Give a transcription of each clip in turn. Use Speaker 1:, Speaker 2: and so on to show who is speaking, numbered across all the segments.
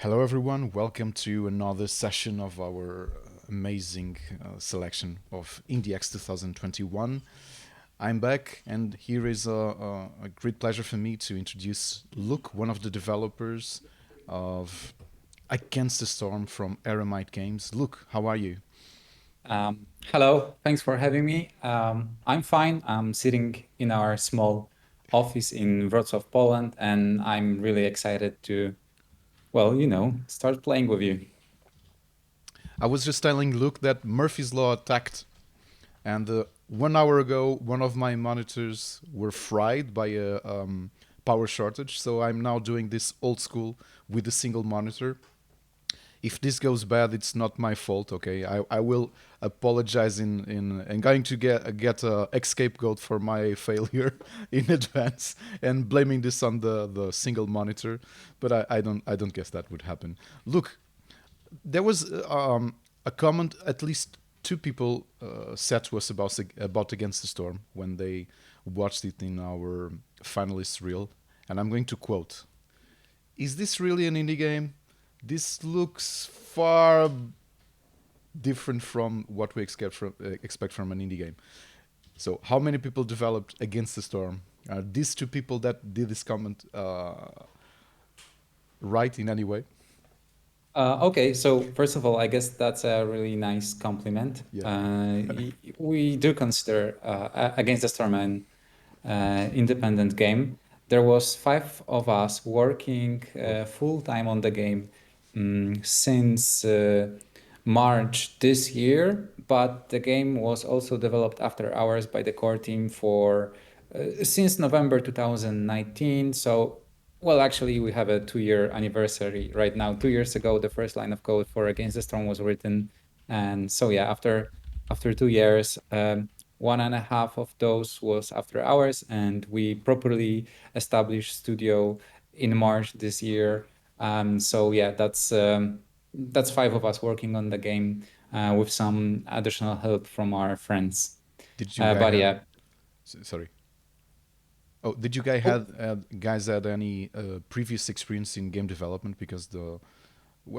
Speaker 1: Hello, everyone. Welcome to another session of our amazing selection of IndieX 2021. I'm back, and here is a great pleasure for me to introduce Luke, one of the developers of Against the Storm from Aramite Games. Luke, how are you?
Speaker 2: Hello, thanks for having me. I'm fine. I'm sitting in our small office in Wrocław, Poland, and I'm really excited to, start playing with you.
Speaker 1: I was just telling Luke that Murphy's Law attacked, and 1 hour ago, one of my monitors were fried by a power shortage. So I'm now doing this old school with a single monitor. If this goes bad, it's not my fault. Okay, I will apologize in and going to get a scapegoat for my failure in advance and blaming this on the single monitor. But I don't guess that would happen. Look, there was a comment. At least two people said to us about Against the Storm when they watched it in our finalists reel, and I'm going to quote: "Is this really an indie game? This looks far different from what we expect from an indie game." So, how many people developed Against the Storm? Are these two people that did this comment right in any way?
Speaker 2: Okay, so first of all, I guess that's a really nice compliment.
Speaker 1: Yeah.
Speaker 2: We do consider Against the Storm an independent game. There was five of us working
Speaker 1: Oh.
Speaker 2: full time on the game since March this year, but the game was also developed after hours by the core team for since November 2019. So, well, actually, we have a 2 year anniversary right now. 2 years ago, the first line of code for Against the Storm was written, and so yeah, after 2 years, 1.5 of those was after hours, and we properly established studio in March this year. So yeah, that's five of us working on the game with some additional help from our friends.
Speaker 1: Did you guys
Speaker 2: But
Speaker 1: had?
Speaker 2: yeah.
Speaker 1: Sorry. Oh, did you guys
Speaker 2: Oh,
Speaker 1: had any previous experience in game development? Because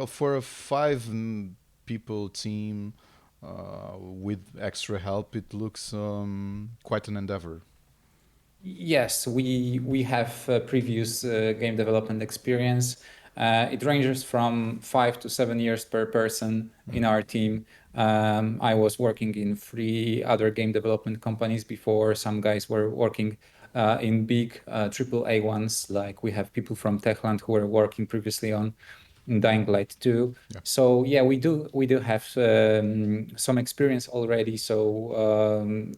Speaker 1: for a five people team with extra help, it looks quite an endeavor.
Speaker 2: yes, we have previous game development experience. It ranges from 5 to 7 years per person in
Speaker 1: Mm.
Speaker 2: our team. I was working in three other game development companies before. Some guys were working in big AAA ones, like we have people from Techland who were working previously on Dying Light 2.
Speaker 1: Yeah.
Speaker 2: So yeah, we do have some experience already. So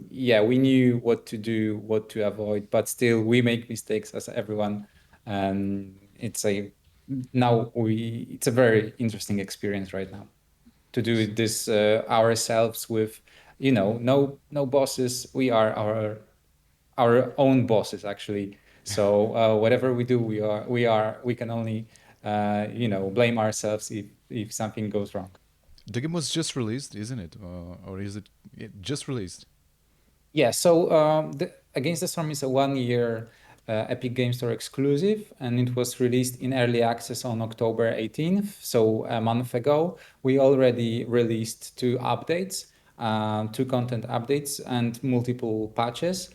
Speaker 2: yeah, we knew what to do, what to avoid, but still we make mistakes as everyone. And it's a very interesting experience right now to do this ourselves with, no bosses. We are our own bosses actually. So whatever we do, we can only blame ourselves if something goes wrong.
Speaker 1: The game was just released, isn't it? Or is it just released?
Speaker 2: Yeah, so Against the Storm is a 1 year Epic Game Store exclusive, and it was released in early access on October 18th, so a month ago. We already released two content updates, and multiple patches.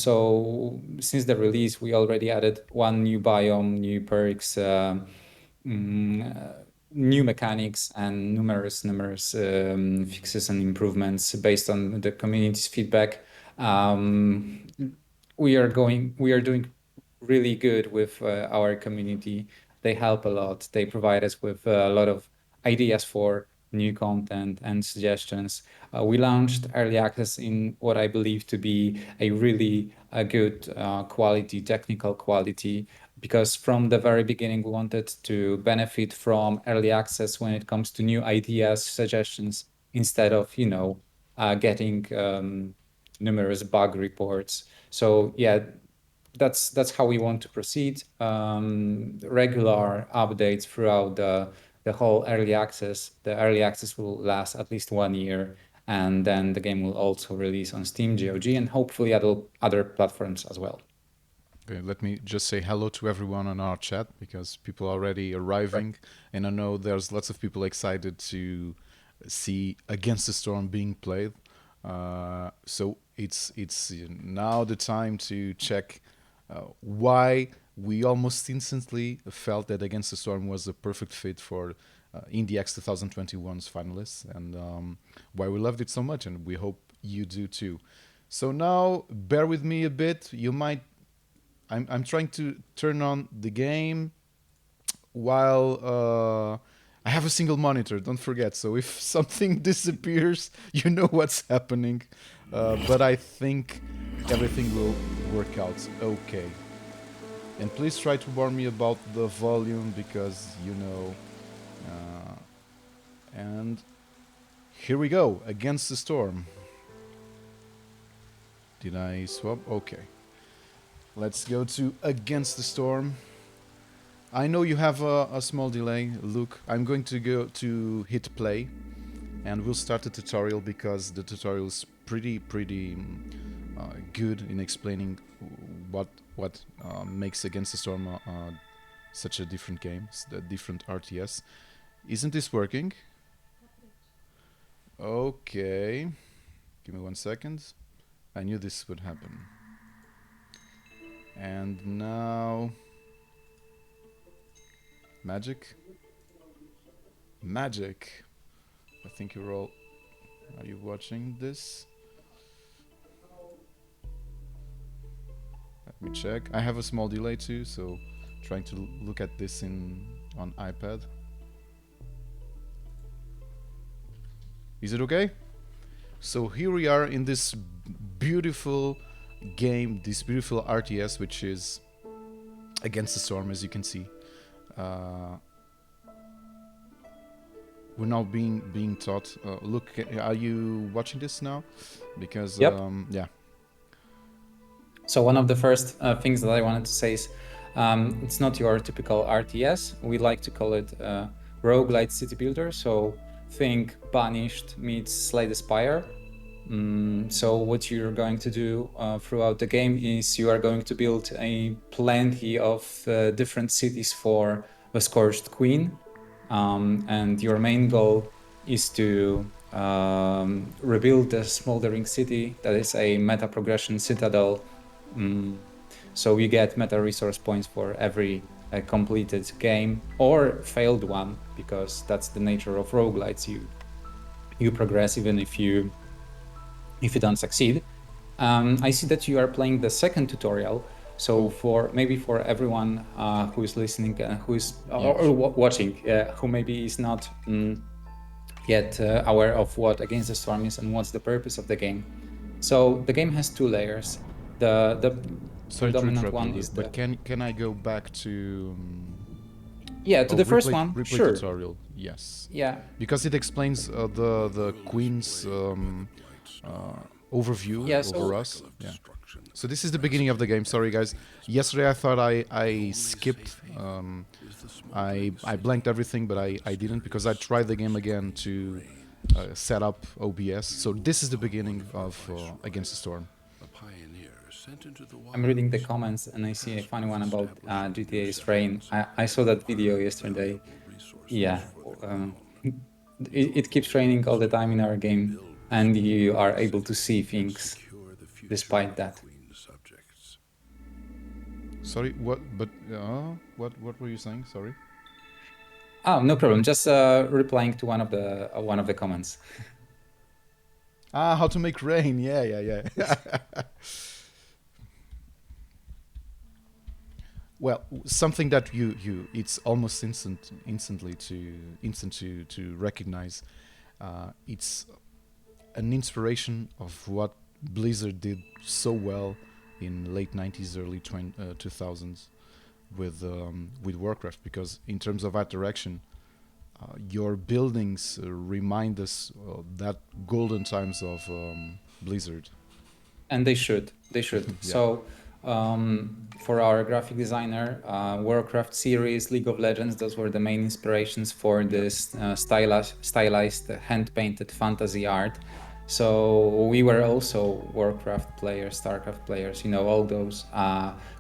Speaker 2: So since the release, we already added one new biome, new perks, new mechanics, and numerous fixes and improvements based on the community's feedback. Um, we are doing really good with our community. They help a lot. They provide us with a lot of ideas for new content and suggestions. We launched early access in what I believe to be a really good quality, technical quality, because from the very beginning we wanted to benefit from early access when it comes to new ideas, suggestions, instead of getting numerous bug reports. So yeah, that's how we want to proceed. Regular updates throughout the whole early access. The early access will last at least 1 year, and then the game will also release on Steam, GOG, and hopefully other platforms as well.
Speaker 1: Okay, let me just say hello to everyone on our chat because people are already
Speaker 2: Right.
Speaker 1: arriving, and I know there's lots of people excited to see Against the Storm being played. So it's now the time to check why we almost instantly felt that Against the Storm was a perfect fit for IndieX 2021's finalists, and why we loved it so much, and we hope you do too. So now, bear with me a bit. You might I'm trying to turn on the game while I have a single monitor. Don't forget. So if something disappears, you know what's happening. But I think everything will work out okay. And please try to warn me about the volume because you know. And here we go. Against the Storm. Did I swap? Okay. Let's go to Against the Storm. I know you have a small delay. Look, I'm going to go to hit play, and we'll start the tutorial because the tutorial is pretty good in explaining what makes Against the Storm such a different game, a different RTS. Isn't this working? Okay, give me 1 second. I knew this would happen. And now, magic. Magic. I think you're all. Are you watching this? Let me check. I have a small delay too, so trying to look at this on iPad. Is it okay? So here we are in this beautiful game, this beautiful RTS, which is Against the Storm, as you can see. We're now being taught. Look, are you watching this now? Because
Speaker 2: Yep.
Speaker 1: yeah.
Speaker 2: So one of the first things that I wanted to say is it's not your typical RTS. We like to call it roguelite city builder. So think Banished meets Slay the Spire. So what you're going to do throughout the game is you are going to build a plenty of different cities for the Scorched Queen. And your main goal is to rebuild the Smoldering City. That is a meta progression citadel. So you get meta resource points for every completed game or failed one, because that's the nature of roguelites. You progress even if you don't succeed. I see that you are playing the second tutorial. So for everyone who is listening, who is or watching, who maybe is not yet aware of what Against the Storm is and what's the purpose of the game. So the game has two layers. The
Speaker 1: Sorry to
Speaker 2: predominant
Speaker 1: interrupt
Speaker 2: one
Speaker 1: you,
Speaker 2: is
Speaker 1: but can I go back to
Speaker 2: to the first one?
Speaker 1: replay
Speaker 2: Sure.
Speaker 1: tutorial? Yes.
Speaker 2: Yeah.
Speaker 1: Because it explains the queen's overview
Speaker 2: Yeah.
Speaker 1: over us. Yeah. So this is the beginning of the game. Sorry, guys. Yesterday I thought I skipped. I blanked everything, but I didn't because I tried the game again to set up OBS. So this is the beginning of Against the Storm.
Speaker 2: I'm reading the comments and I see a funny one about GTA's rain. I saw that video yesterday. Yeah, it keeps raining all the time in our game, and you are able to see things despite that.
Speaker 1: Sorry, what? But what were you saying? Sorry.
Speaker 2: Oh, no problem. Just replying to one of the comments.
Speaker 1: How to make rain? Yeah. Well, something that it's almost instant to recognize. It's an inspiration of what Blizzard did so well in late 90s, early 2000s with Warcraft, because in terms of art direction, your buildings remind us that golden times of Blizzard.
Speaker 2: And they should. Yeah. So for our graphic designer, Warcraft series, League of Legends, those were the main inspirations for this stylized hand-painted fantasy art. So we were also Warcraft players, Starcraft players, all those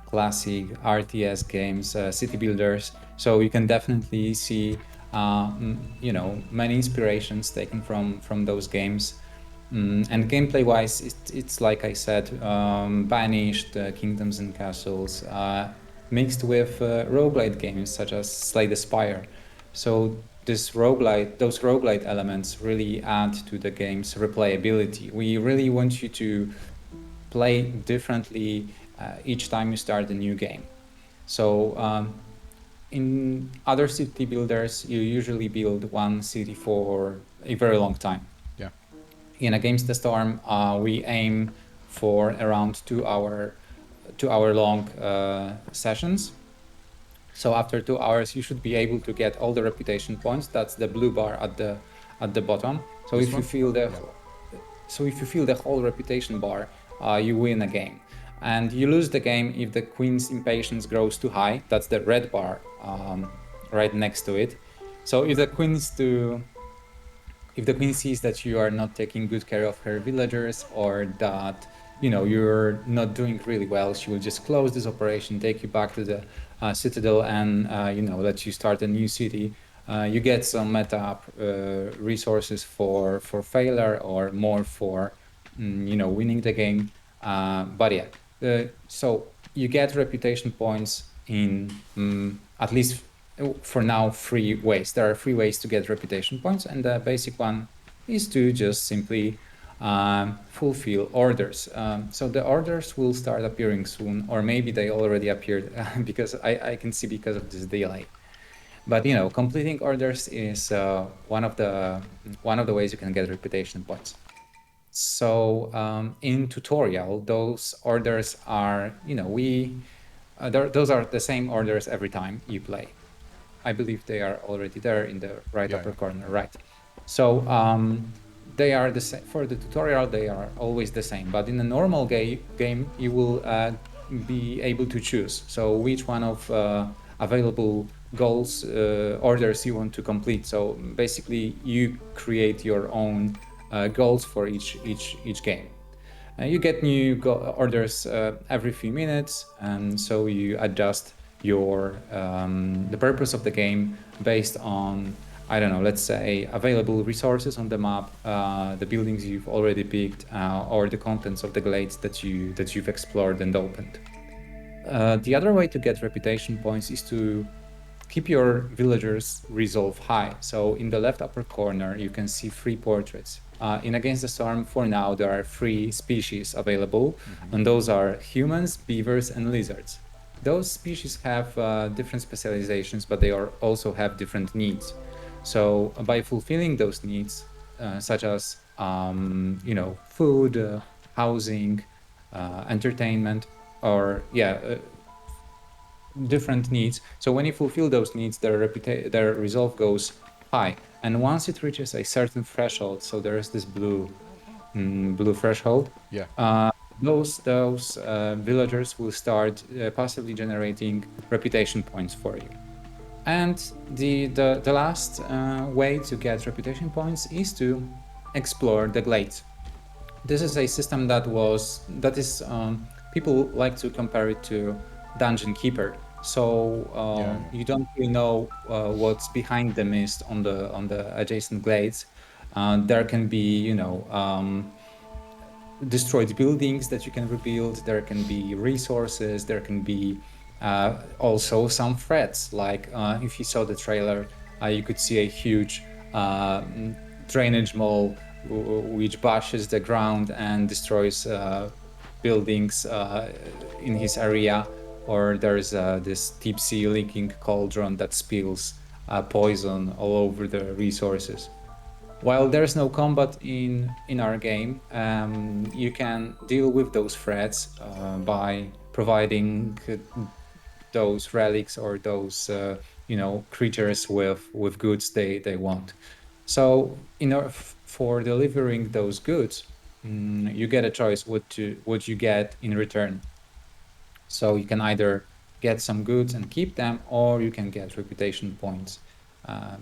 Speaker 2: classic RTS games, city builders. So you can definitely see, many inspirations taken from those games. And gameplay wise, it's like I said, Banished, Kingdoms and Castles, mixed with roguelite games such as Slay the Spire. So those roguelite elements really add to the game's replayability. We really want you to play differently each time you start a new game. So in other city builders, you usually build one city for a very long time.
Speaker 1: Yeah.
Speaker 2: In Against the Storm, we aim for around 2 hour long sessions. So after 2 hours, you should be able to get all the reputation points. That's the blue bar at the bottom. So
Speaker 1: This
Speaker 2: if you
Speaker 1: one?
Speaker 2: feel the
Speaker 1: Yeah.
Speaker 2: so if you feel the whole reputation bar, you win a game. And you lose the game if the queen's impatience grows too high. That's the red bar right next to it. So if the queen sees that you are not taking good care of her villagers, or that you're not doing really well, she will just close this operation, take you back to the citadel, and let you start a new city. You get some meta resources for failure, or more for winning the game. But yeah, so you get reputation points in at least for now 3 ways. There are 3 ways to get reputation points, and the basic one is to just simply fulfill orders. So the orders will start appearing soon, or maybe they already appeared because I can see because of this delay. But completing orders is one of the ways you can get reputation points. So in tutorial, those orders are, those are the same orders every time you play. I believe they are already there in the right
Speaker 1: Yeah.
Speaker 2: upper corner, right? So they are the same for the tutorial. They are always the same, but in a normal game, you will be able to choose. So which one of available goals orders you want to complete. So basically, you create your own goals for each game. You get new orders every few minutes, and so you adjust the purpose of the game based on, I don't know, let's say available resources on the map, the buildings you've already picked, or the contents of the glades that you've explored and opened. The other way to get reputation points is to keep your villagers' resolve high. So in the left upper corner, you can see 3 portraits. In Against the Storm, for now, there are 3 species available, and those are humans, beavers, and lizards. Those species have different specializations, but they also have different needs. So by fulfilling those needs, such as food, housing, entertainment, or different needs. So when you fulfill those needs, their resolve goes high, and once it reaches a certain threshold, so there is this blue threshold.
Speaker 1: Yeah.
Speaker 2: Those villagers will start passively generating reputation points for you. And the last way to get reputation points is to explore the glades. This is a system that is people like to compare it to Dungeon Keeper. So
Speaker 1: Yeah.
Speaker 2: you don't really know what's behind the mist on the adjacent glades. There can be destroyed buildings that you can rebuild. There can be resources. There can be also some threats. Like if you saw the trailer, you could see a huge drainage mole which bashes the ground and destroys buildings in his area. Or there's this deep sea leaking cauldron that spills poison all over the resources. While there's no combat in our game, you can deal with those threats by providing those relics or those creatures with goods they want. So for delivering those goods, you get a choice what you get in return. So you can either get some goods and keep them, or you can get reputation points.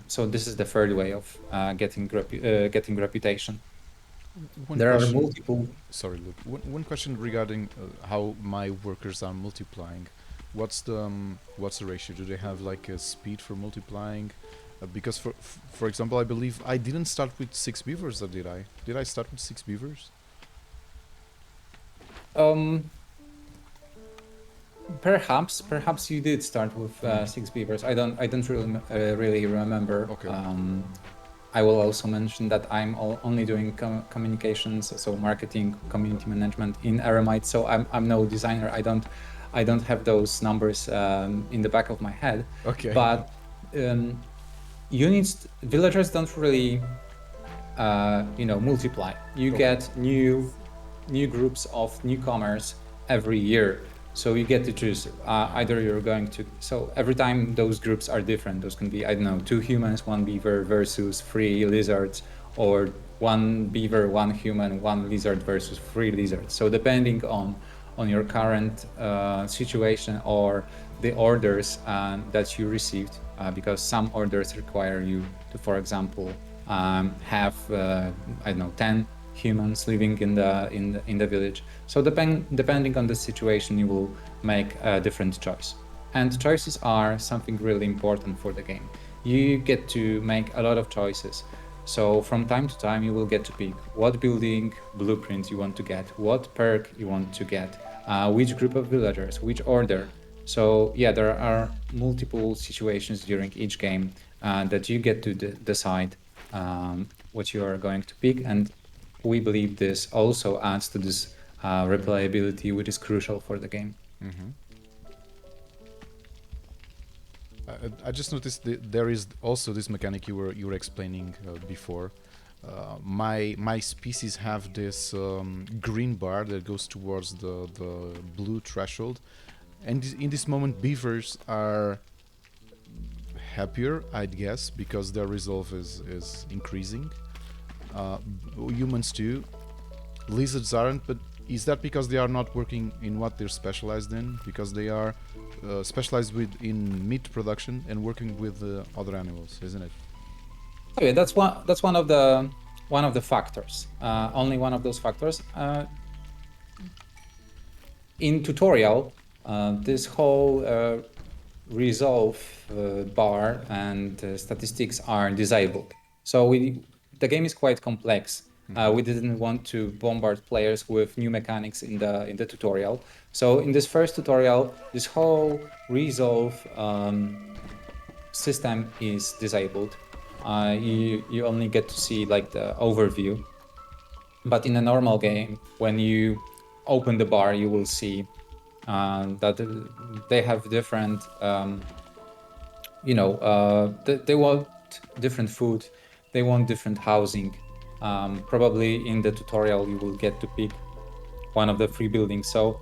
Speaker 2: So this is the third way of getting reputation.
Speaker 1: One
Speaker 2: There are
Speaker 1: question.
Speaker 2: multiple.
Speaker 1: Sorry, Luke. One question regarding how my workers are multiplying. What's the ratio? Do they have like a speed for multiplying? Because for example, I believe I didn't start with 6 beavers, or did I? Did I start with 6 beavers?
Speaker 2: Um, perhaps you did start with 6 beavers. I don't really remember.
Speaker 1: Okay.
Speaker 2: I will also mention that I'm only doing communications, so marketing, community management in Aramite. So I'm no designer. I don't have those numbers in the back of my head.
Speaker 1: Okay.
Speaker 2: But villagers don't really multiply. You
Speaker 1: Okay.
Speaker 2: get new groups of newcomers every year. So you get to choose either you're going to. So every time those groups are different. Those can be, I don't know, 2 humans, 1 beaver versus 3 lizards, or 1 beaver, 1 human, 1 lizard versus 3 lizards. So depending on your current situation or the orders that you received, because some orders require you to, for example, have I don't know 10 humans living in the village. So depending on the situation, you will make a different choice. And choices are something really important for the game. You get to make a lot of choices. So from time to time, you will get to pick what building blueprint you want to get, what perk you want to get, which group of villagers, which order. So yeah, there are multiple situations during each game that you get to decide what you are going to pick. And we believe this also adds to this replayability, which is crucial for the game.
Speaker 1: Mm-hmm. I just noticed there is also this mechanic you were explaining before. My species have this green bar that goes towards the blue threshold, and in this moment, beavers are happier, I'd guess, because their resolve is increasing. Uh, Humans too. Lizards aren't, but is that because they are not working in what they're specialized in? Because they are specialized in meat production and working with other animals, isn't it?
Speaker 2: Okay, that's one of the factors. Only one of those factors. In tutorial, this whole resolve bar and statistics are disabled. So the game is quite complex. We didn't want to bombard players with new mechanics in the tutorial. So in this first tutorial, this whole resolve system is disabled. You only get to see like the overview. But in a normal game, when you open the bar, you will see that they have different, they want different food, they want different housing. Probably in the tutorial, you will get to pick one of the 3 buildings. So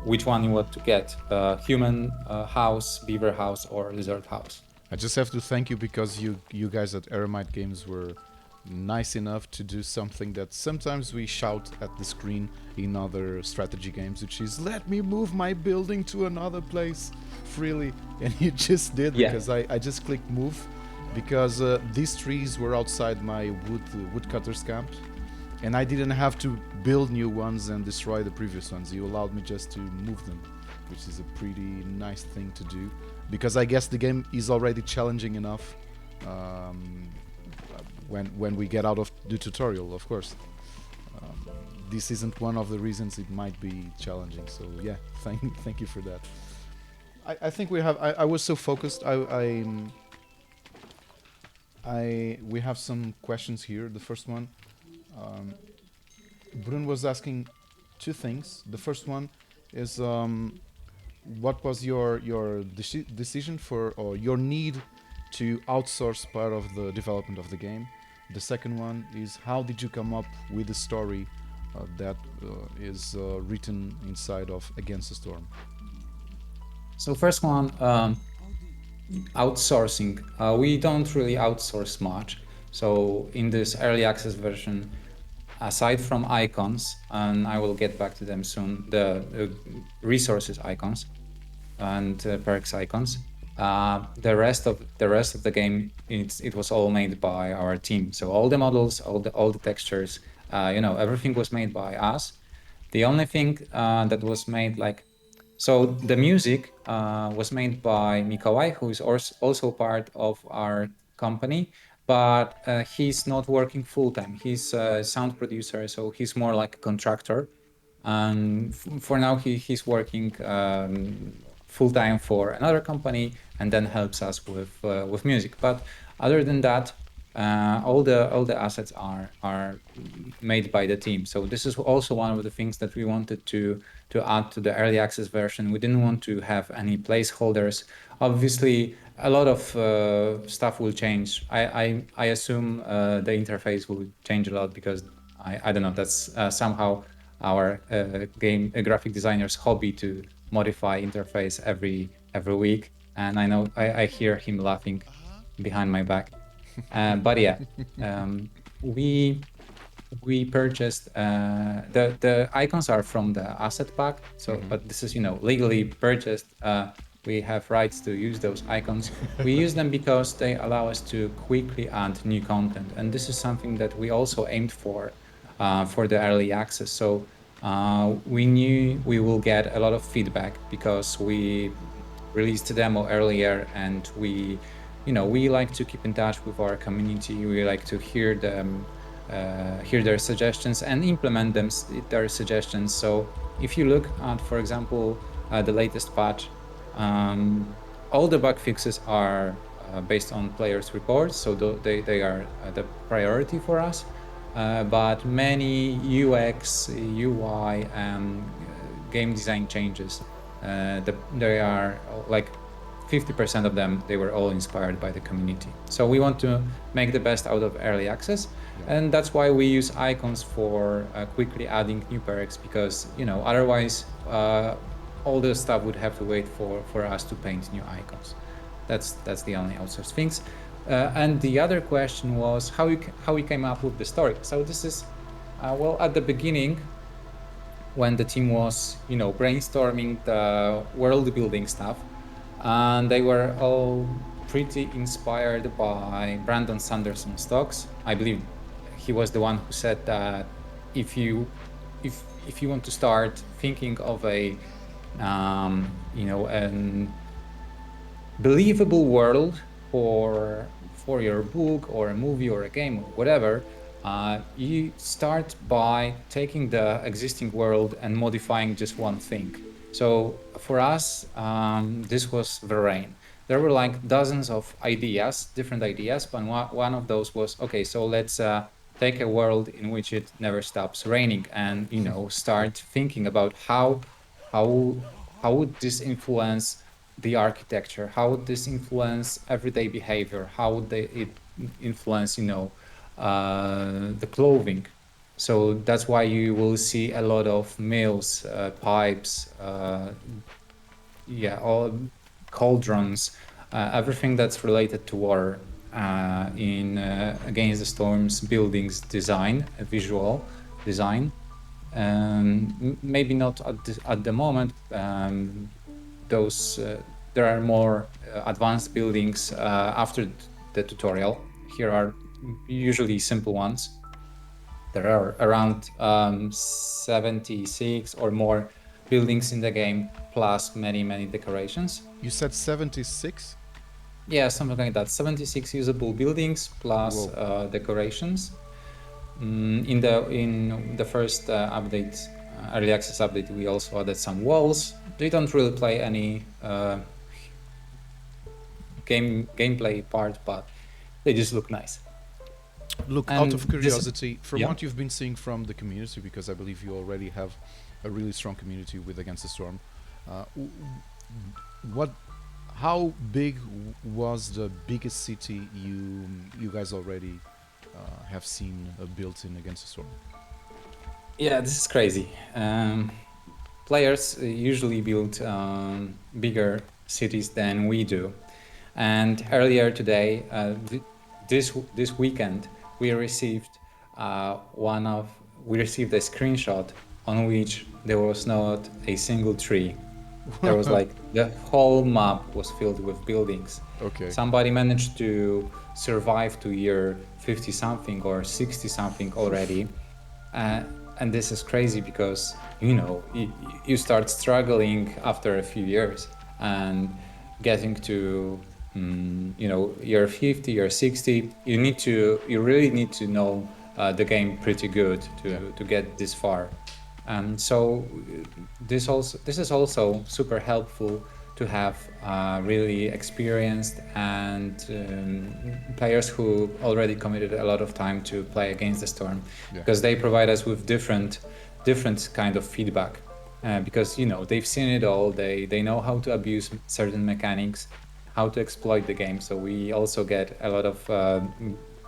Speaker 2: which one you want to get, human house, beaver house, or lizard house.
Speaker 1: I just have to thank you because you guys at Aramite Games were nice enough to do something that sometimes we shout at the screen in other strategy games, which is let me move my building to another place freely. And you just did,
Speaker 2: Yeah.
Speaker 1: because I just clicked move because these trees were outside my woodcutter's camp, and I didn't have to build new ones and destroy the previous ones. You allowed me just to move them, which is a pretty nice thing to do, because I guess the game is already challenging enough when we get out of the tutorial, of course. This isn't one of the reasons it might be challenging. So yeah, thank you for that. I think we have. I was so focused. We have some questions here. The first one, Brun was asking 2 things. The first one is what was your decision for, or your need to outsource part of the development of the game. The second one is how did you come up with the story that is written inside of Against the Storm.
Speaker 2: So first one, outsourcing. We don't really outsource much. So in this early access version, aside from icons, and I will get back to them soon, the resources icons and perks icons, the rest of the game, it was all made by our team. So all the models, all the textures, everything was made by us. The only thing that was made so the music was made by Mikołaj, who is also part of our company, but he's not working full time. He's a sound producer, so he's more like a contractor. For now, he's working full time for another company, and then helps us with music. But other than that, all the assets are made by the team. So this is also one of the things that we wanted to add to the early access version. We didn't want to have any placeholders. Obviously, a lot of stuff will change. I assume the interface will change a lot because I don't know, that's somehow our graphic designer's hobby to modify interface every week. And I know I hear him laughing behind my back. But yeah, we purchased the icons are from the asset pack. So, but this is legally purchased. We have rights to use those icons. We use them because they allow us to quickly add new content, and this is something that we also aimed for the early access. So we knew we will get a lot of feedback because we released the demo earlier, and we like to keep in touch with our community. We like to hear them, hear their suggestions and implement their suggestions. So if you look at, for example, the latest patch, all the bug fixes are based on players' reports, so they are the priority for us. But many UX, UI, and game design changes, they are like 50% of them, they were all inspired by the community. So we want to make the best out of early access. Yeah. And that's why we use icons for quickly adding new perks, because otherwise all the stuff would have to wait for us to paint new icons. That's the only outsourced things. And the other question was how we came up with the story. So this is at the beginning, when the team was brainstorming the world building stuff, and they were all pretty inspired by Brandon Sanderson stocks. I believe he was the one who said that if you want to start thinking of a an believable world for your book or a movie or a game or whatever, you start by taking the existing world and modifying just one thing. So for us, this was the rain. There were like dozens of ideas, different ideas, but one of those was, okay, so let's take a world in which it never stops raining, and start thinking about how would this influence the architecture, how would this influence everyday behavior, how would it influence the clothing. So that's why you will see a lot of mills, pipes, all cauldrons, everything that's related to water in Against the Storm's buildings design, visual design. Maybe not at the moment. There are more advanced buildings after the tutorial. Here are usually simple ones. There are around 76 or more buildings in the game, plus many decorations.
Speaker 1: You said 76?
Speaker 2: Yeah, something like that. 76 usable buildings plus decorations. In the first update, early access update, we also added some walls. They don't really play any gameplay part, but they just look nice.
Speaker 1: Look, out of curiosity, from what you've been seeing from the community, because I believe you already have a really strong community with Against the Storm, how big was the biggest city you guys already have seen built in Against the Storm?
Speaker 2: Yeah, this is crazy. Players usually build bigger cities than we do, and earlier today, this weekend, we received a screenshot on which there was not a single tree. There was like the whole map was filled with buildings.
Speaker 1: Okay.
Speaker 2: Somebody managed to survive to year 50 something or 60 something already. And this is crazy because you start struggling after a few years and getting to year 50, year 60. You really need to know the game pretty good
Speaker 1: Yeah.
Speaker 2: to get this far. So this is also super helpful to have really experienced and players who already committed a lot of time to play against the storm,
Speaker 1: Yeah.
Speaker 2: because they provide us with different kind of feedback, because they've seen it all. They know how to abuse certain mechanics, how to exploit the game. So we also get a lot of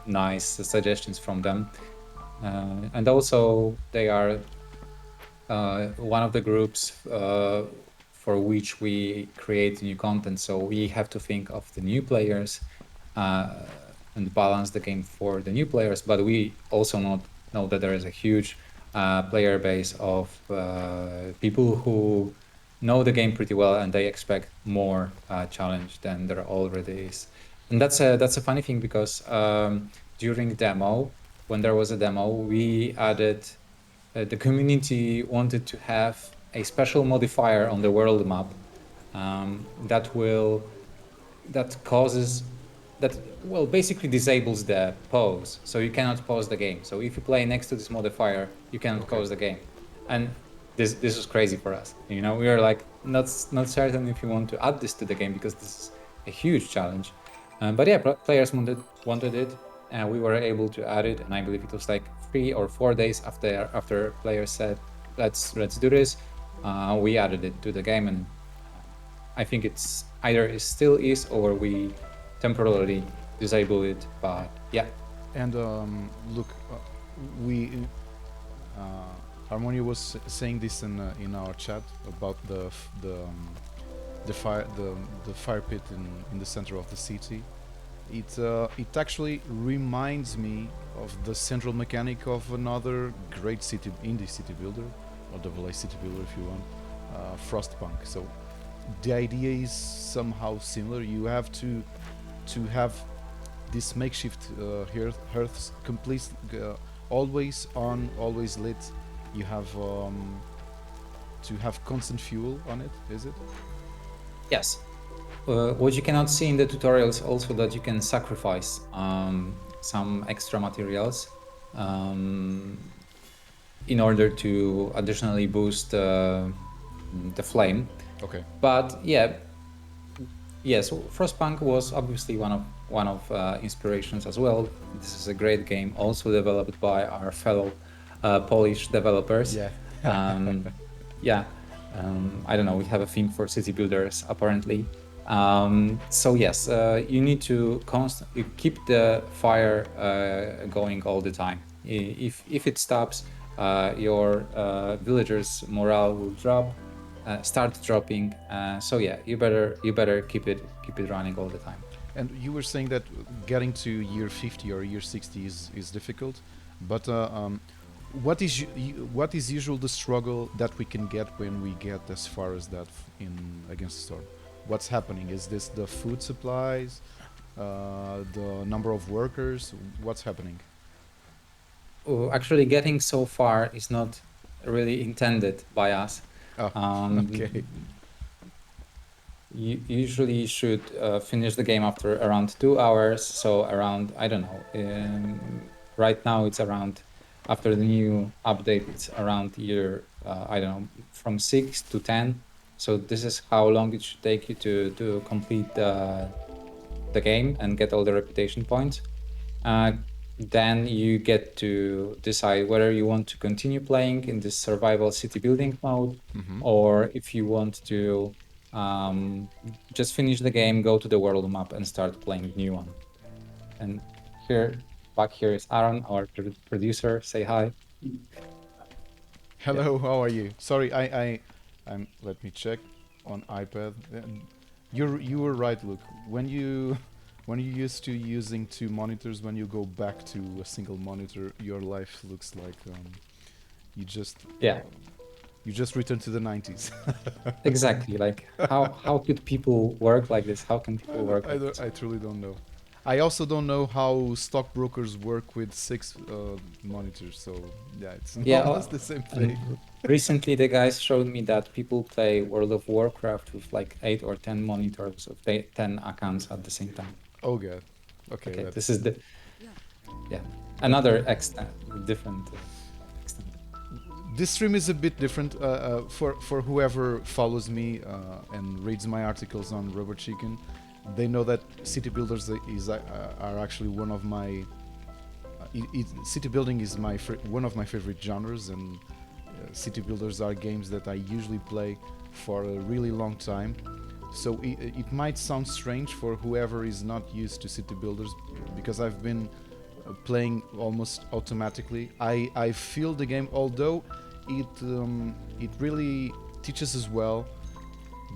Speaker 2: nice suggestions from them, and also they are one of the groups for which we create new content. So we have to think of the new players uh, and balance the game for the new players. But we also know that there is a huge player base of people who know the game pretty well, and they expect more challenge than there already is. And that's a funny thing, because during demo, when there was a demo, we added the community wanted to have a special modifier on the world map that causes that well basically disables the pause, so you cannot pause the game. So if you play next to this modifier, you cannot
Speaker 1: Okay.
Speaker 2: pause the game. And this was crazy for us. We are like not certain if you want to add this to the game, because this is a huge challenge. But yeah, players wanted it, and we were able to add it. And I believe it was like 3 or 4 days after players said, let's do this, we added it to the game. And I think it's either it still is, or we temporarily disable it. But yeah.
Speaker 1: And look, we Harmonia was saying this in our chat about the fire pit in the center of the city. It actually reminds me of the central mechanic of another great indie city builder, or double A city builder if you want, Frostpunk. So the idea is somehow similar. You have to have this makeshift hearths complete, always on, always lit. You have to have constant fuel on it. Is it?
Speaker 2: Yes. What you cannot see in the tutorial is also that you can sacrifice some extra materials in order to additionally boost the flame.
Speaker 1: Okay.
Speaker 2: But yeah, yes, Frostpunk was obviously one of inspirations as well. This is a great game, also developed by our fellow Polish developers.
Speaker 1: Yeah.
Speaker 2: Yeah, I don't know. We have a thing for city builders apparently. So yes, you need to constantly keep the fire going all the time. If it stops, your villagers' morale will drop, start dropping. So yeah, you better keep it running all the time.
Speaker 1: And you were saying that getting to year 50 or year 60 is difficult, but what is usually the struggle that we can get when we get as far as that in Against the Storm? What's happening? Is this the food supplies, the number of workers? What's happening?
Speaker 2: Actually, getting so far is not really intended by us.
Speaker 1: Oh, okay.
Speaker 2: You usually should finish the game after around 2 hours. So around, I don't know, right now it's around, after the new update, it's around year, I don't know, from 6 to 10. So this is how long it should take you to complete the game and get all the reputation points. Then you get to decide whether you want to continue playing in this survival city building mode, or if you want to just finish the game, go to the world map, and start playing new one. And back here is Aaron, our producer. Say hi.
Speaker 1: Hello, how are you? Sorry, I'm. Let me check on iPad. You were right, Luke. When you used to using two monitors, when you go back to a single monitor, your life looks like you just
Speaker 2: Yeah,
Speaker 1: you just returned to the 90s.
Speaker 2: exactly. Like how could people work like this? How can people work like this?
Speaker 1: I truly don't know. I also don't know how stockbrokers work with six monitors, so yeah, it's
Speaker 2: Yeah,
Speaker 1: almost the same thing.
Speaker 2: and recently the guys showed me that people play World of Warcraft with like 8 or 10 monitors of 10 accounts at the same time.
Speaker 1: Oh god. Okay,
Speaker 2: Okay, this
Speaker 1: that's
Speaker 2: is the yeah
Speaker 1: that.
Speaker 2: another extent, different extent.
Speaker 1: This stream is a bit different for whoever follows me and reads my articles on Rubber Chicken. They know that city builders is are actually one of my city building is one of my favorite genres, and city builders are games that I usually play for a really long time. So it might sound strange for whoever is not used to city builders, because I've been playing almost automatically. I feel the game, although it really teaches as well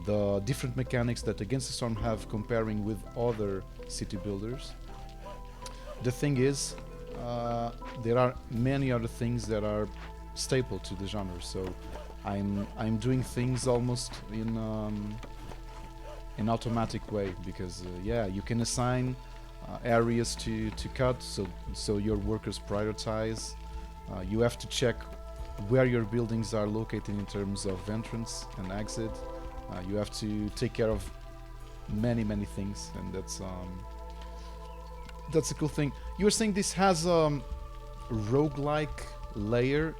Speaker 1: the different mechanics that Against the Storm have comparing with other city builders. The thing is, there are many other things that are staple to the genre. So I'm doing things almost in an automatic way, because yeah, you can assign areas to cut, so your workers prioritize. You have to check where your buildings are located in terms of entrance and exit. You have to take care of many things, and that's a cool thing. You were saying this has roguelike layer.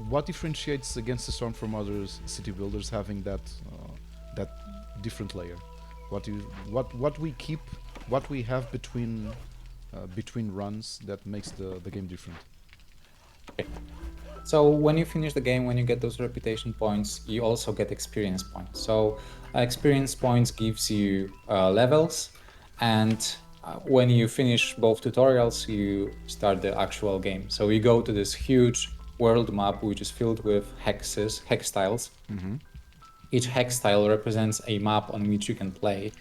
Speaker 1: What differentiates Against the Storm from other city builders having that different layer? What we keep, what we have between runs that makes the game different?
Speaker 2: Okay. So when you finish the game, when you get those reputation points, you also get experience points. So experience points gives you levels, and when you finish both tutorials, you start the actual game. So you go to this huge world map, which is filled with hexes, hex tiles. Each hex tile represents a map on which you can play.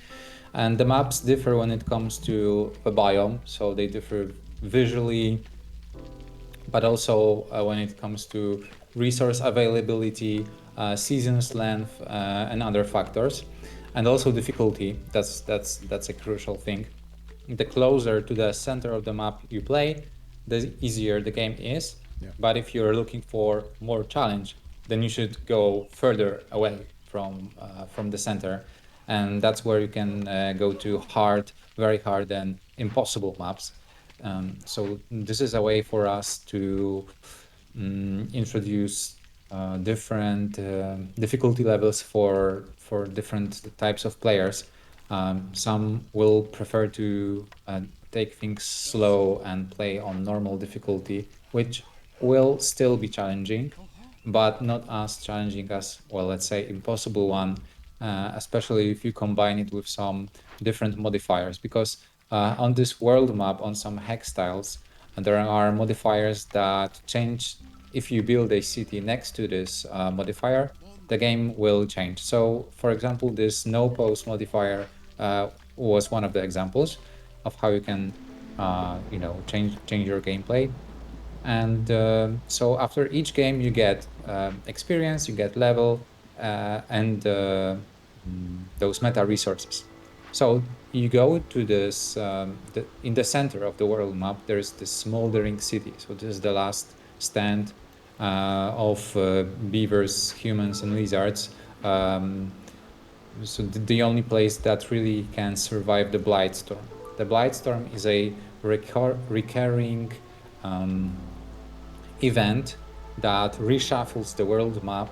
Speaker 2: And the maps differ when it comes to a biome, so they differ visually, but also when it comes to resource availability, seasons length, and other factors, and also difficulty. That's a crucial thing. The closer to the center of the map you play, the easier the game is.
Speaker 1: Yeah.
Speaker 2: But if you're looking for more challenge, then you should go further away from the center, and that's where you can go to hard, very hard, and impossible maps. So this is a way for us to introduce different difficulty levels for different types of players. Some will prefer to take things slow and play on normal difficulty, which will still be challenging, but not as challenging as, well, let's say impossible one, especially if you combine it with some different modifiers. Because on this world map, on some hex tiles, there are modifiers that change. If you build a city next to this modifier, the game will change. So, for example, this no pose modifier was one of the examples of how you can, change your gameplay. And so after each game, you get experience, you get level, and those meta resources. So you go to this, in the center of the world map, there's this smoldering city. So this is the last stand of beavers, humans, and lizards. So the only place that really can survive the Blight Storm. The Blight Storm is a recurring event that reshuffles the world map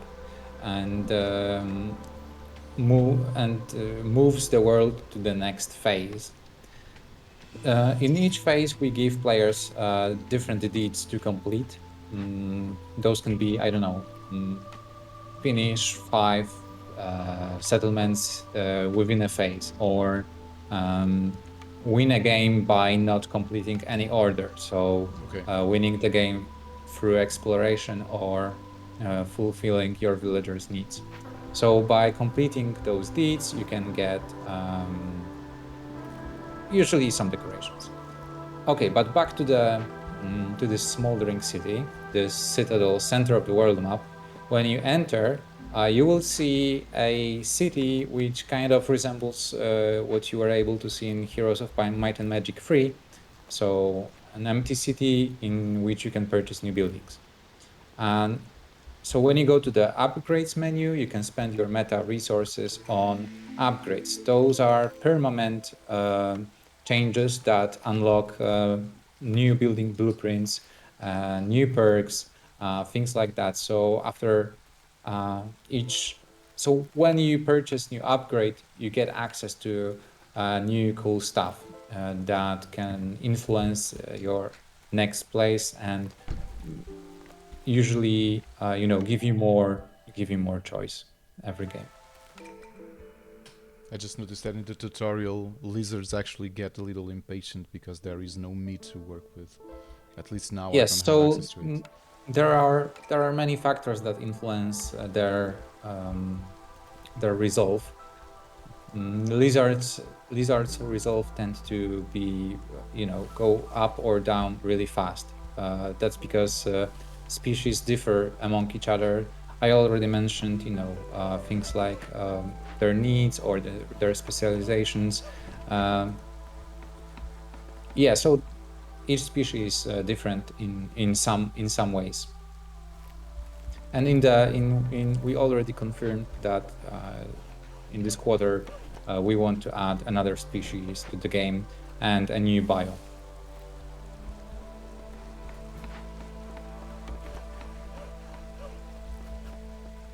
Speaker 2: and moves the world to the next phase. In each phase, we give players different deeds to complete. Those can be, I don't know, finish 5 settlements within a phase, or win a game by not completing any order. So
Speaker 1: Okay.
Speaker 2: winning the game through exploration, or fulfilling your villagers' needs. So by completing those deeds, you can get usually some decorations. Okay, but back to this smoldering city, this citadel center of the world map. When you enter, you will see a city which kind of resembles what you were able to see in Heroes of Might and Magic 3. So an empty city in which you can purchase new buildings. And so when you go to the upgrades menu, you can spend your meta resources on upgrades. Those are permanent changes that unlock new building blueprints, new perks, things like that. So after each, so when you purchase new upgrade, you get access to new cool stuff that can influence your next place and usually give you more choice every game.
Speaker 1: I just noticed that in the tutorial, lizards actually get a little impatient because there is no meat to work with. At least now I
Speaker 2: Yes,
Speaker 1: don't have
Speaker 2: so
Speaker 1: access to it.
Speaker 2: there are many factors that influence their resolve. Lizards resolve tend to be go up or down really fast. That's because species differ among each other. I already mentioned things like their needs or their specializations. Um, yeah, so each species is different in some ways. And in we already confirmed that in this quarter we want to add another species to the game and a new biome.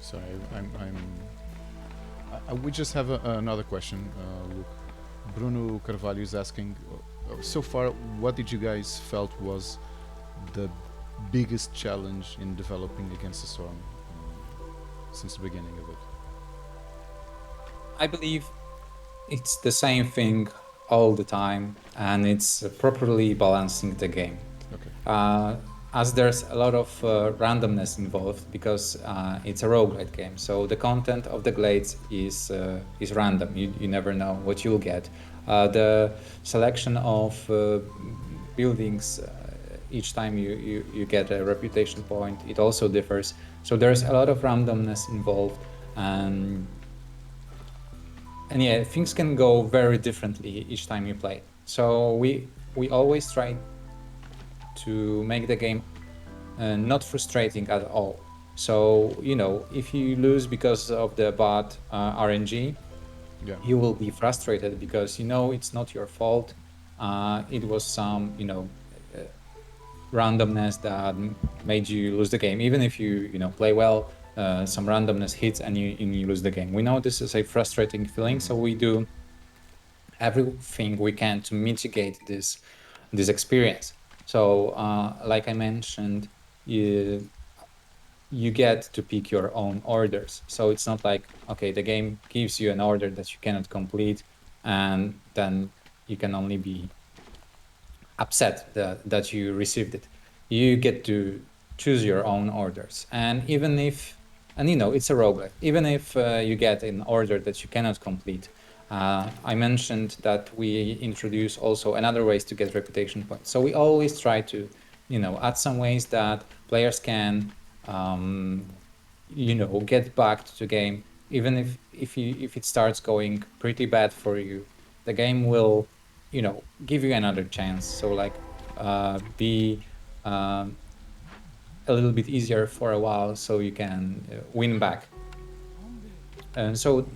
Speaker 1: Sorry, we just have another question, Luke. Bruno Carvalho is asking, so far, what did you guys felt was the biggest challenge in developing Against the Storm since the beginning of it?
Speaker 2: I believe it's the same thing all the time, and it's properly balancing the game.
Speaker 1: Okay.
Speaker 2: As there's a lot of randomness involved because it's a roguelite game, so the content of the glades is random. You never know what you'll get. The selection of buildings each time you get a reputation point, it also differs. So there's a lot of randomness involved, and yeah, things can go very differently each time you play. So we always try to make the game not frustrating at all. So if you lose because of the bad RNG,
Speaker 1: Yeah.
Speaker 2: you will be frustrated because it's not your fault. It was some randomness that made you lose the game. Even if you play well, some randomness hits and you lose the game. We know this is a frustrating feeling, so we do everything we can to mitigate this experience. So like I mentioned, you get to pick your own orders. So it's not like, okay, the game gives you an order that you cannot complete, and then you can only be upset that you received it. You get to choose your own orders. And even if, and it's a roguelike, even if you get an order that you cannot complete, I mentioned that we introduce also another ways to get reputation points. So we always try to, add some ways that players can, get back to the game. Even if it starts going pretty bad for you, the game will, give you another chance. So like, be a little bit easier for a while, so you can win back. And so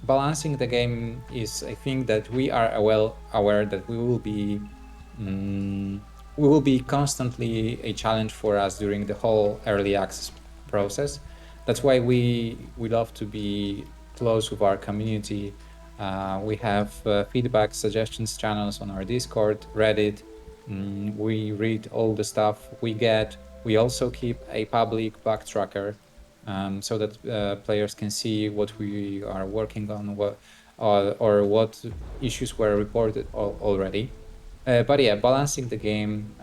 Speaker 2: balancing the game is, I think, that we are well aware that we will be constantly a challenge for us during the whole early access process. That's why we love to be close with our community. We have feedback suggestions channels on our Discord, Reddit. We read all the stuff we get. We also keep a public bug tracker, so that players can see what we are working on, or what issues were reported already. But yeah, balancing the game,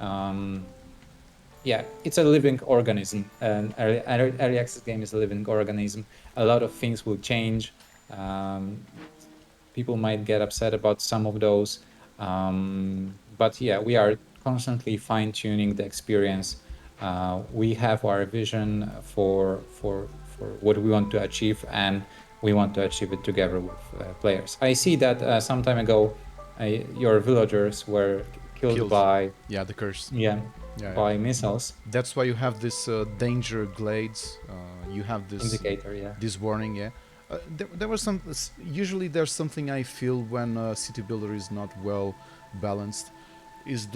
Speaker 2: yeah, it's a living organism. An early access game is a living organism. A lot of things will change. People might get upset about some of those, but yeah, we are constantly fine tuning the experience. We have our vision for what we want to achieve, and we want to achieve it together with players. I see that some time ago, your villagers were killed
Speaker 1: Killed.
Speaker 2: by,
Speaker 1: Yeah, the curse.
Speaker 2: yeah,
Speaker 1: Yeah, yeah.
Speaker 2: by missiles.
Speaker 1: That's why you have this danger glades. You have
Speaker 2: Indicator, yeah.
Speaker 1: this warning. Yeah. There was some. Usually, there's something I feel when city builder is not well balanced. Is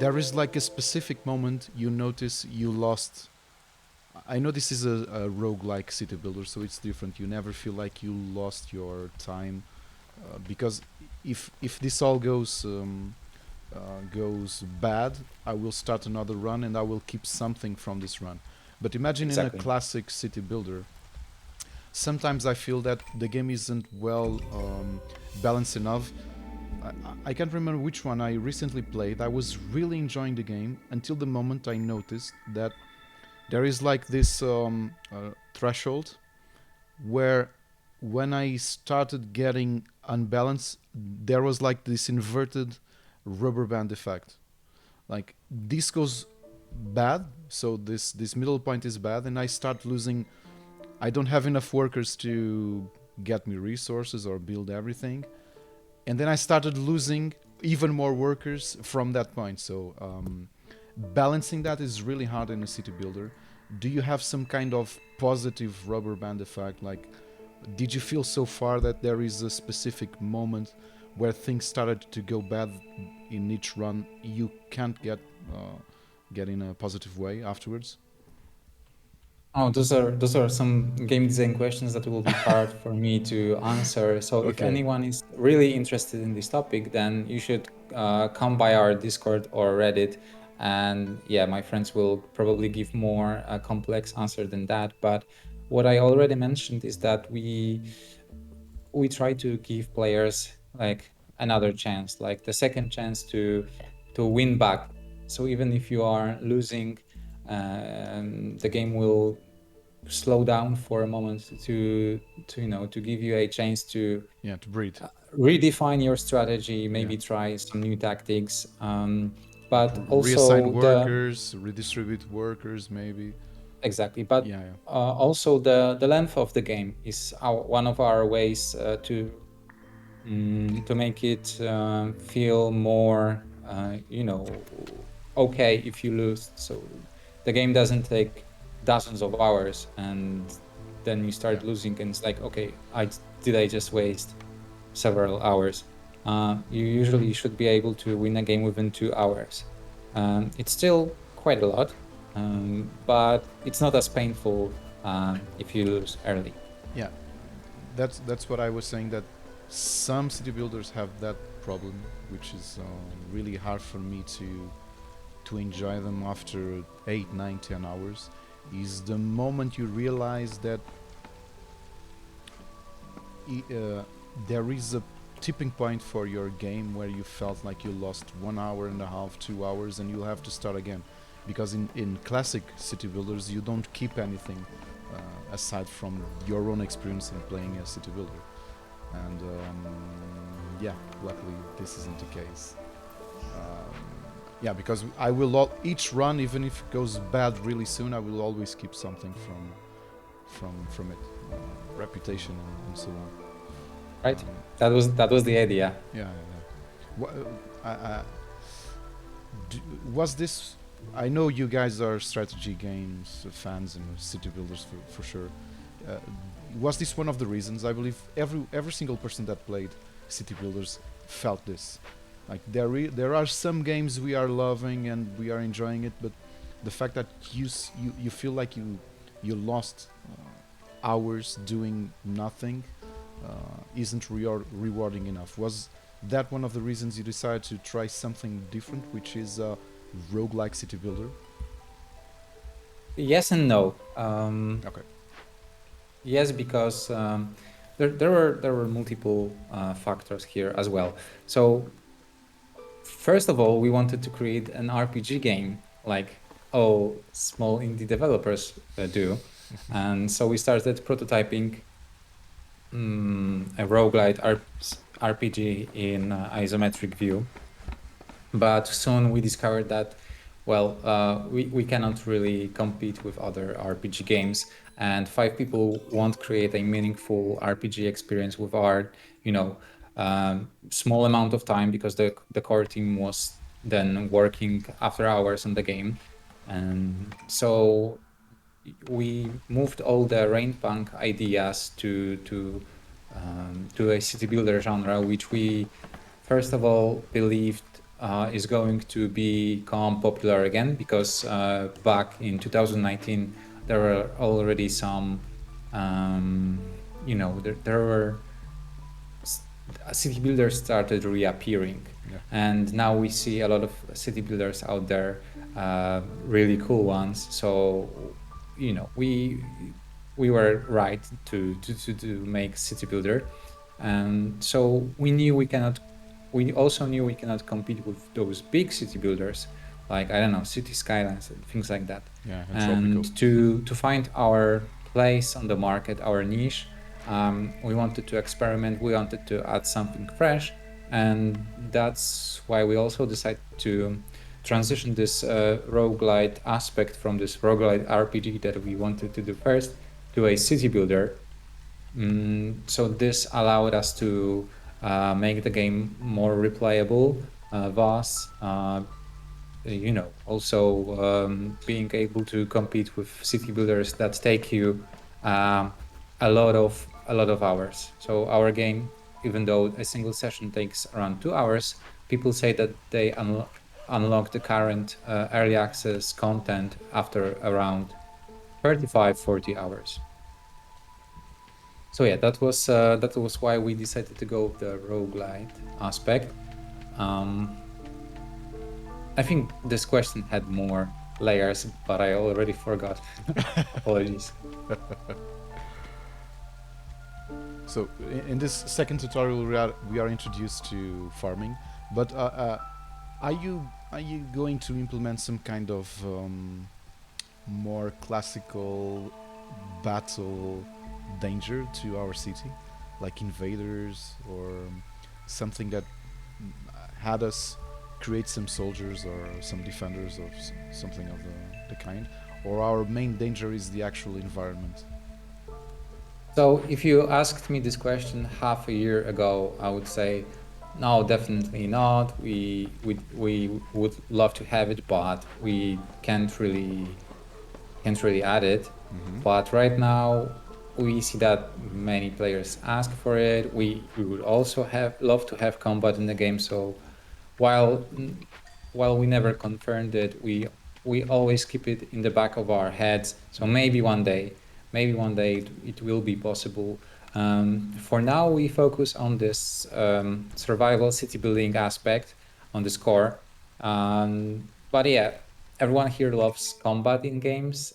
Speaker 1: there is like a specific moment you notice you lost. I know this is a roguelike city builder, so it's different. You never feel like you lost your time because if this all goes bad, I will start another run and I will keep something from this run. But imagine in a
Speaker 2: Exactly.
Speaker 1: classic city builder, sometimes I feel that the game isn't well balanced enough. I can't remember which one I recently played. I was really enjoying the game until the moment I noticed that there is like this threshold where when I started getting unbalanced, there was like this inverted rubber band effect. Like this goes bad, so this middle point is bad, and I start losing. I don't have enough workers to get me resources or build everything, and then I started losing even more workers from that point. So balancing that is really hard in a city builder. Do you have some kind of positive rubber band effect? Like, did you feel so far that there is a specific moment where things started to go bad in each run? You can't get in a positive way afterwards.
Speaker 2: Oh, those are some game design questions that will be hard for me to answer. So if
Speaker 1: Okay.
Speaker 2: anyone is really interested in this topic, then you should come by our Discord or Reddit, and yeah, my friends will probably give more complex answer than that. But what I already mentioned is that we try to give players like another chance, like the second chance to win back. So even if you are losing, the game will slow down for a moment to to give you a chance to
Speaker 1: Yeah, to breathe.
Speaker 2: redefine your strategy,
Speaker 1: Yeah.
Speaker 2: maybe try some new tactics, but
Speaker 1: Reassign
Speaker 2: also the
Speaker 1: workers, redistribute workers, maybe.
Speaker 2: exactly, but
Speaker 1: Yeah, yeah.
Speaker 2: also the length of the game is one of our ways to make it feel more okay if you lose. So the game doesn't take dozens of hours and then you
Speaker 1: Yeah.
Speaker 2: start losing and it's like, okay, I just waste several hours. You usually should be able to win a game within 2 hours. It's still quite a lot, but it's not as painful if you lose early.
Speaker 1: Yeah. That's what I was saying. That some city builders have that problem, which is really hard for me to enjoy them after 8, 9, 10 hours. Is the moment you realize that there is a tipping point for your game where you felt like you lost 1 hour and a half, 2 hours, and you'll have to start again. Because in classic city builders, you don't keep anything aside from your own experience in playing a city builder. And yeah, luckily this isn't the case. Um, yeah, because I will each run, even if it goes bad really soon, I will always keep something from it, reputation and so on.
Speaker 2: Right? That was the idea.
Speaker 1: Yeah, yeah, yeah. Was this? I know you guys are strategy games fans and city builders for sure. Uh, was this one of the reasons? I believe every single person that played city builders felt this. Like there are some games we are loving and we are enjoying it, but the fact that you feel like you lost hours doing nothing isn't rewarding enough. Was that one of the reasons you decided to try something different, which is a roguelike city builder?
Speaker 2: Yes and no.
Speaker 1: Okay.
Speaker 2: Yes, because there were multiple factors here as well. So first of all, we wanted to create an RPG game like all small indie developers do, and so we started prototyping a roguelite RPG in isometric view. But soon we discovered that well, we cannot really compete with other RPG games, and 5 people won't create a meaningful RPG experience with our, you know, small amount of time, because the core team was then working after hours on the game, and so we moved all the rain punk ideas to a city builder genre, which we first of all believed is going to become popular again, because back in 2019 there were already some, there were city builders started reappearing.
Speaker 1: Yeah.
Speaker 2: And now we see a lot of city builders out there, really cool ones. So we were right to make city builder, and so we also knew we cannot compete with those big city builders, like, I don't know, city skylines and things like that.
Speaker 1: Yeah, and tropical.
Speaker 2: And to find our place on the market, our niche, we wanted to experiment, we wanted to add something fresh, and that's why we also decided to transition this roguelite aspect from this roguelite RPG that we wanted to do first to a city builder. So this allowed us to make the game more replayable, thus also being able to compete with city builders that take you um, a lot of hours. So our game, even though a single session takes around 2 hours, people say that they unlock the current early access content after around 35-40 hours. So yeah, that was why we decided to go with the roguelite aspect. I think this question had more layers, but I already forgot. Apologies.
Speaker 1: So in this second tutorial, we are introduced to farming, but are you going to implement some kind of more classical battle danger to our city, like invaders or something that had us create some soldiers or some defenders or something of the kind, or our main danger is the actual environment?
Speaker 2: So if you asked me this question half a year ago, I would say, no, definitely not. We would love to have it, but we can't really add it.
Speaker 1: Mm-hmm.
Speaker 2: But right now, we see that many players ask for it. We would also love to have combat in the game. So while while we never confirmed it, we always keep it in the back of our heads. So maybe one day it will be possible. For now, we focus on this survival city building aspect on the score. But yeah, everyone here loves combat in games.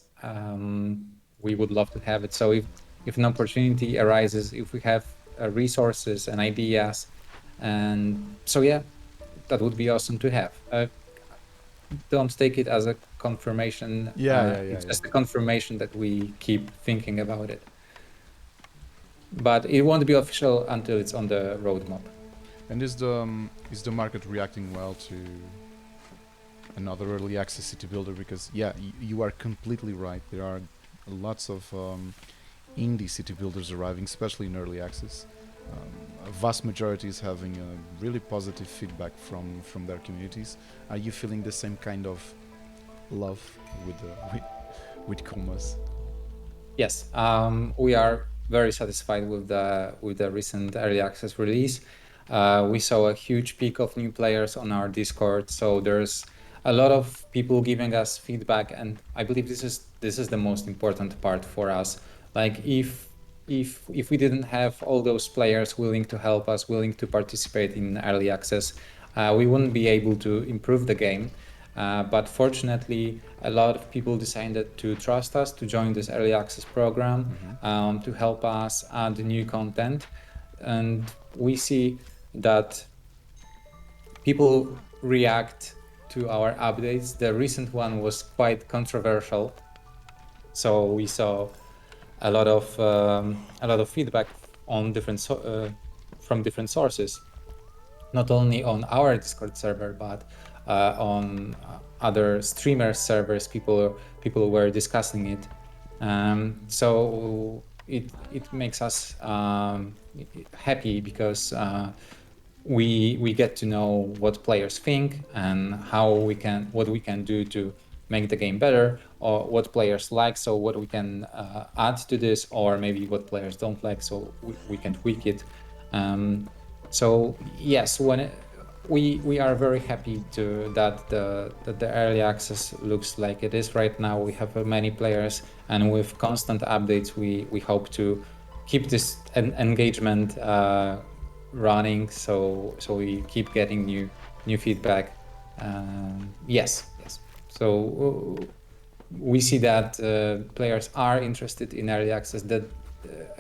Speaker 2: We would love to have it. So if an opportunity arises, if we have resources and ideas, and so yeah, that would be awesome to have. Don't take it as a confirmation.
Speaker 1: Yeah.
Speaker 2: It's just a confirmation that we keep thinking about it. But it won't be official until it's on the roadmap.
Speaker 1: And is the market reacting well to another early access city builder? Because yeah, you are completely right. There are lots of indie city builders arriving, especially in early access. A vast majority is having a really positive feedback from their communities. Are you feeling the same kind of love with with Comas?
Speaker 2: Yes, we are very satisfied with the recent early access release. We saw a huge peak of new players on our Discord, so there's a lot of people giving us feedback, and I believe this is the most important part for us. Like if we didn't have all those players willing to help us, willing to participate in early access, we wouldn't be able to improve the game. But fortunately, a lot of people decided to trust us to join this early access program, to help us add new content. And we see that people react to our updates. The recent one was quite controversial, so we saw a lot of feedback on from different sources, not only on our Discord server, but on other streamer servers. People were discussing it. So it makes us happy because we get to know what players think and what we can do to make the game better, or what players like, so what we can add to this, or maybe what players don't like, so we can tweak it. So yes, we are very happy that the early access looks like it is right now. We have many players, and with constant updates, we hope to keep this engagement running. So we keep getting new feedback. Yes. So we see that players are interested in early access, that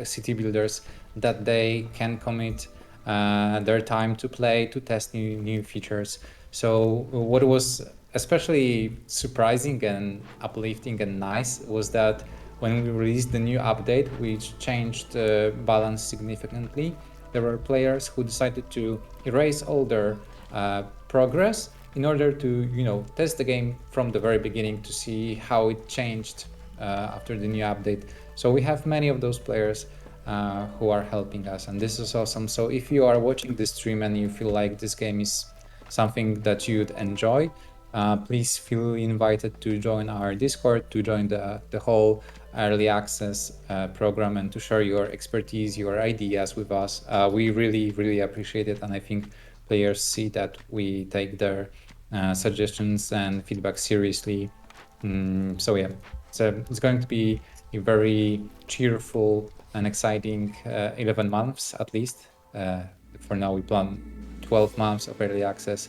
Speaker 2: city builders, that they can commit their time to play, to test new features. So what was especially surprising and uplifting and nice was that when we released the new update, which changed the balance significantly, there were players who decided to erase all their progress in order to test the game from the very beginning to see how it changed after the new update. So we have many of those players who are helping us, and this is awesome. So if you are watching this stream and you feel like this game is something that you'd enjoy, please feel invited to join our Discord, to join the whole early access program, and to share your expertise, your ideas with us. We really appreciate it, and I think players see that we take their suggestions and feedback seriously. So yeah, so it's going to be a very cheerful and exciting 11 months at least. For now, we plan 12 months of early access.